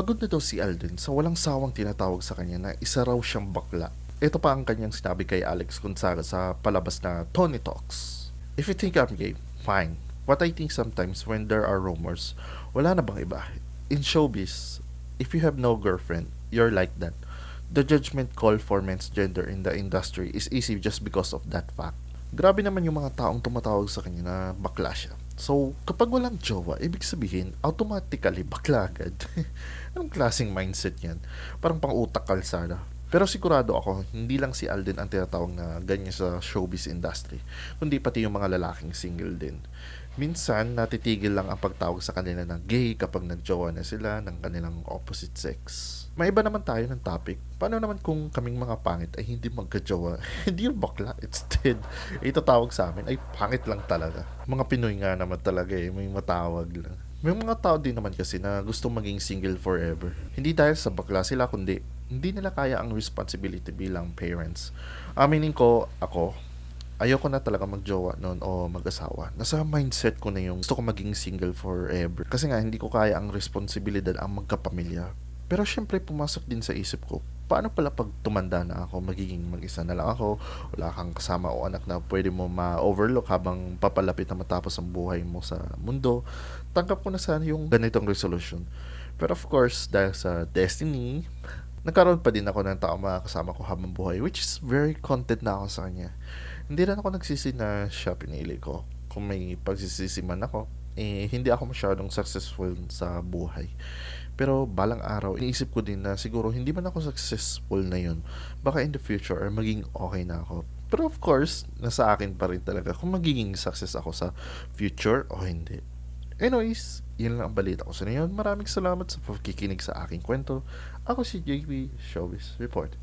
Pagod na daw si Alden sa walang sawang tinatawag sa kanya na isa raw siyang bakla. Ito pa ang kanyang sinabi kay Alex Gonzaga sa palabas na Tony Talks. If you think I'm gay, fine. What I think sometimes when there are rumors, wala na bang iba? In showbiz, if you have no girlfriend, you're like that. The judgment call for men's gender in the industry is easy just because of that fact. Grabe naman yung mga taong tumatawag sa kanya na bakla siya. So, kapag walang jowa, ibig sabihin, automatically bakla agad. Anong klaseng mindset yan? Parang pang-utak kalsada. Pero sigurado ako, hindi lang si Alden ang tinatawag na ganyan sa showbiz industry, kundi pati yung mga lalaking single din. Minsan, natitigil lang ang pagtawag sa kanila ng gay kapag nagjowa na sila ng kanilang opposite sex. May iba naman tayo ng topic. Paano naman kung kaming mga pangit ay hindi magkajowa? Hindi yung bakla. Instead, itatawag sa amin ay pangit lang talaga. Mga Pinoy nga naman talaga may matawag lang. May mga tao din naman kasi na gusto maging single forever. Hindi dahil sa bakla sila, kundi hindi nila kaya ang responsibility bilang parents. Aminin ko, ako, ayoko na talaga magjowa noon o mag-asawa. Nasa mindset ko na yung gusto ko maging single forever. Kasi nga, hindi ko kaya ang responsibilidad ang magkapamilya. Pero syempre, pumasok din sa isip ko, paano pala pag tumanda na ako, magiging mag-isa na lang ako, wala kang kasama o anak na pwede mo ma-overlook habang papalapit na matapos ang buhay mo sa mundo. Tanggap ko na sana yung ganitong resolution. Pero of course, dahil sa destiny, nagkaroon pa din ako ng tao makakasama ko habang buhay, which is very content na ako sa kanya. Hindi rin ako nagsisi na siya pinili ko. Kung may pagsisisi man ako, hindi ako masyadong successful sa buhay. Pero balang araw, iniisip ko din na siguro hindi man ako successful na yun. Baka in the future or maging okay na ako. Pero of course, nasa akin pa rin talaga kung magiging success ako sa future o hindi. Anyways, yun lang ang balita ko sa inyo. Maraming salamat sa pagkikinig sa aking kwento. Ako si JP Showbiz Report.